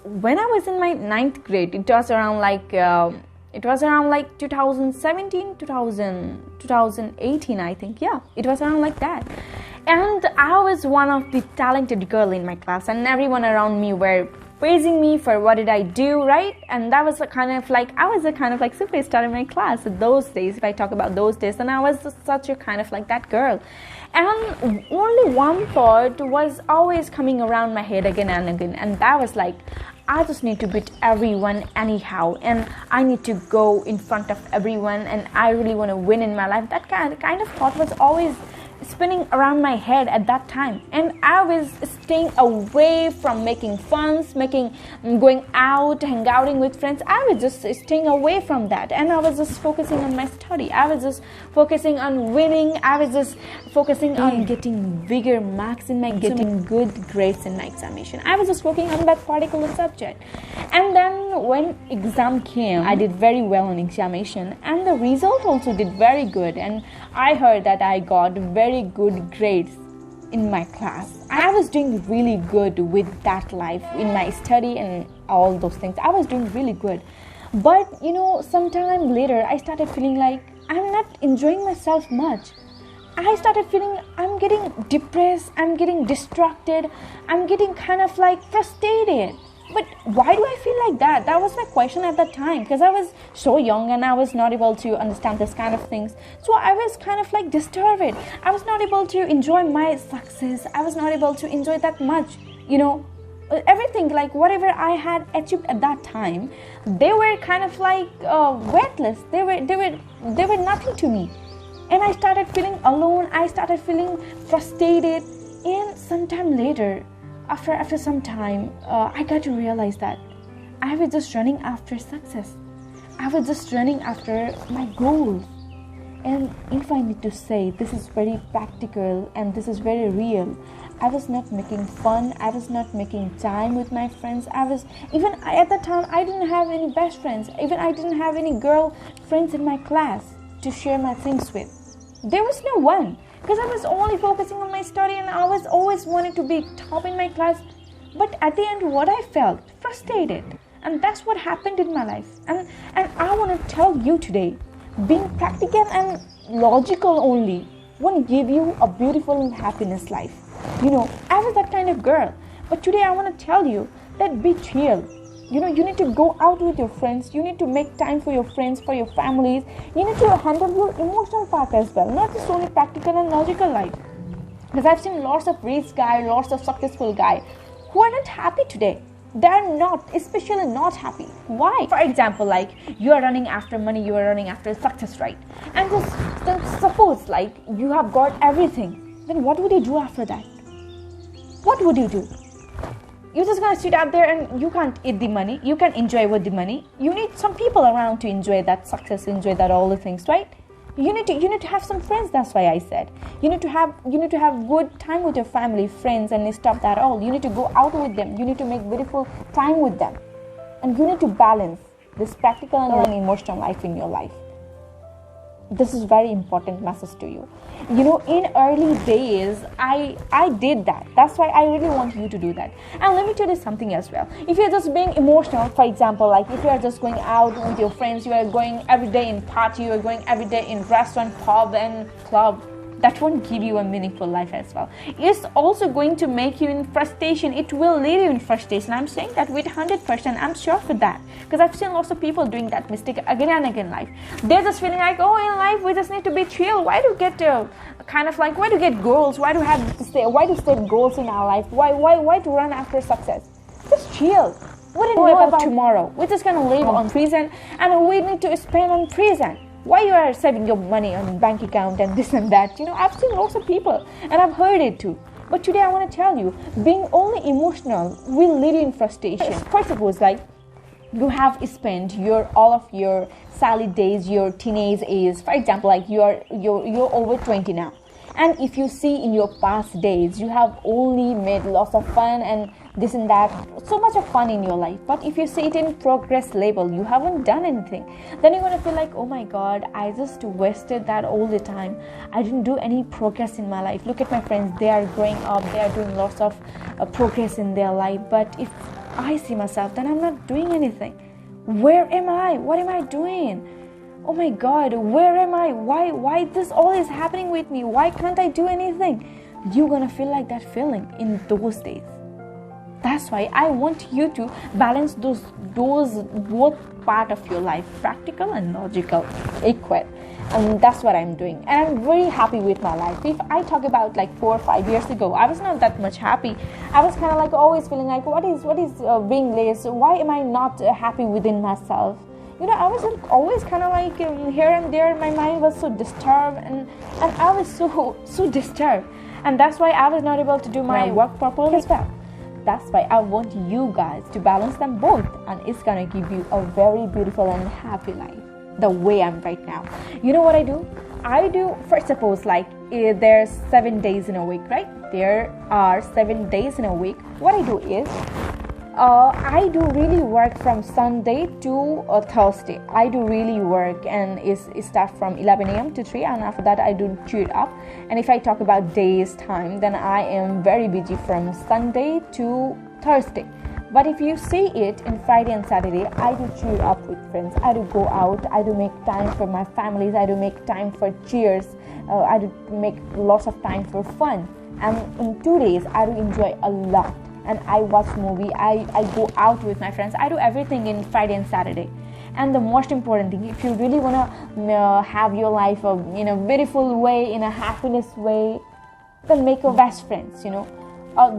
when I was in my 9th grade. It was around like 2017, 2018, I think. Yeah, it was around like that. And I was one of the talented girl in my class, and everyone around me were praising me for what did I do, right? And that was I was a kind of like superstar in my class those days. If I talk about those days, and I was such a kind of like that girl. And only one thought was always coming around my head again and again, and that was like, I just need to beat everyone anyhow, and I need to go in front of everyone, and I really want to win in my life. That kind of thought was always spinning around my head at that time, and I was staying away from making funs, going out, hang outing with friends. I was just staying away from that, and I was just focusing on my study. I was just focusing on winning. I was just focusing on getting bigger marks in my getting good grades in my examination. I was just working on that particular subject. And then when exam came, I did very well in examination, and the result also did very good, and I heard that I got very good grades in my class. I was doing really good with that life in my study and all those things. I was doing really good. But sometime later I started feeling like I'm not enjoying myself much. I started feeling I'm getting depressed, I'm getting distracted, I'm getting kind of like frustrated. But why do I feel like that? That was my question at that time, because I was so young and I was not able to understand this kind of things. So I was kind of like disturbed. I was not able to enjoy my success. I was not able to enjoy that much, everything, like whatever I had achieved at that time, they were kind of like worthless. They were nothing to me. And I started feeling alone. I started feeling frustrated. And sometime later, after some time, I got to realize that I was just running after success. I was just running after my goals. And if I need to say, this is very practical and this is very real. I was not making fun. I was not making time with my friends. At that time, I didn't have any best friends. Even I didn't have any girl friends in my class to share my things with. There was no one. Because I was only focusing on my study, and I was always wanted to be top in my class. But at the end, what I felt? Frustrated. And that's what happened in my life. And I want to tell you today, being practical and logical only won't give you a beautiful and happiness life. I was that kind of girl. But today I want to tell you that be chill. You need to go out with your friends. You need to make time for your friends, for your families. You need to handle your emotional part as well, not just only practical and logical life. Because I've seen lots of rich guys, lots of successful guys who are not happy today. They're not, especially not happy. Why? For example, like you are running after money, you are running after success, right? And just suppose like you have got everything. Then what would you do after that? What would you do? You're just going to sit out there and you can't eat the money. You can't enjoy with the money. You need some people around to enjoy that success, enjoy that all the things, right? You need to have some friends. That's why I said you need to have good time with your family, friends, and stop that all. You need to go out with them. You need to make beautiful time with them, and you need to balance this practical and emotional life in your life. This is very important message to you. In early days, I did that. That's why I really want you to do that. And let me tell you something as well. If you're just being emotional, for example, like if you are just going out with your friends, you are going every day in party, you are going every day in restaurant, pub and club, that won't give you a meaningful life as well. It's also going to make you in frustration. It will lead you in frustration. I'm saying that with 100%. I'm sure for that. Because I've seen lots of people doing that mistake again and again in life. They're just feeling like, in life we just need to be chill. Why do get goals? Why to set goals in our life? Why to run after success? Just chill. We don't know about tomorrow. We're just going to live on present, and we need to spend on present. Why you are saving your money on bank account and this and that? I've seen lots of people and I've heard it too. But today I want to tell you, being only emotional will lead you in frustration. For suppose like you have spent all of your salad days, your teenage years. For example, like you're over 20 now. And if you see in your past days, you have only made lots of fun and this and that, so much of fun in your life. But if you see it in progress level, you haven't done anything, then you're going to feel like, oh my God, I just wasted that all the time. I didn't do any progress in my life. Look at my friends, they are growing up, they are doing lots of progress in their life. But if I see myself, then I'm not doing anything. Where am I? What am I doing? Oh my God, where am I? Why this all is happening with me? Why can't I do anything? You're gonna feel like that feeling in those days. That's why I want you to balance those both part of your life, practical and logical, equal. And that's what I'm doing. And I'm very happy with my life. If I talk about like 4 or 5 years ago, I was not that much happy. I was kind of like always feeling like, what is being less? Why am I not happy within myself? I was always kind of like here and there. My mind was so disturbed, and I was so disturbed. And that's why I was not able to do my work properly as well. That's why I want you guys to balance them both, and it's gonna give you a very beautiful and happy life the way I'm right now. You know what I do? First, suppose like there's 7 days in a week, right? There are 7 days in a week. What I do is I do really work from Sunday to Thursday. I do really work, and it start from 11 a.m. to 3, and after that I do cheer up. And if I talk about days time, then I am very busy from Sunday to Thursday. But if you see it in Friday and Saturday, I do cheer up with friends. I do go out. I do make time for my families. I do make time for cheers. I do make lots of time for fun. And in 2 days, I do enjoy a lot. And I watch movie. I go out with my friends. I do everything in Friday and Saturday. And the most important thing, if you really want to have your life in a beautiful way, in a happiness way, then make your best friends,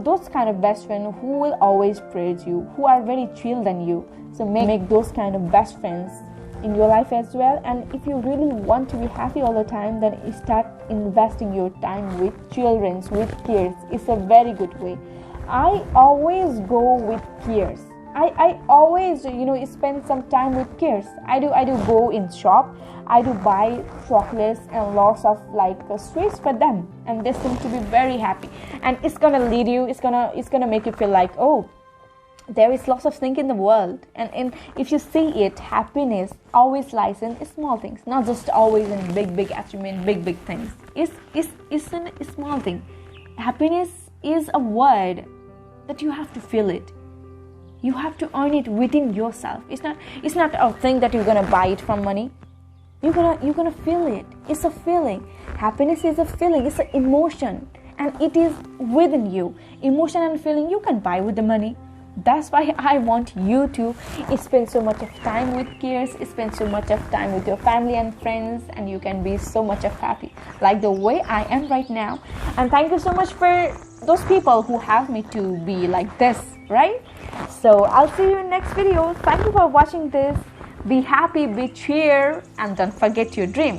those kind of best friends who will always praise you, who are very chill than you. So make those kind of best friends in your life as well. And if you really want to be happy all the time, then you start investing your time with children, with kids. It's a very good way. I always go with kids. I always spend some time with kids. I do go in shop. I do buy chocolates and lots of like sweets for them, and they seem to be very happy. And it's gonna lead you. It's gonna make you feel like, oh, there is lots of things in the world, and if you see it, happiness always lies in small things, not just always in big achievement, big things. It's in a small thing. Happiness is a word that you have to feel it. You have to earn it within yourself. It's not a thing that you're gonna buy it from money. You're gonna feel it. It's a feeling. Happiness is a feeling. It's an emotion, and it is within you. Emotion and feeling you can buy with the money. That's why I want you to spend so much of time with kids, spend so much of time with your family and friends, and you can be so much of happy, like the way I am right now. And thank you so much for those people who have me to be like this, right? So I'll see you in next video. Thank you for watching this. Be happy, be cheer, and don't forget your dream.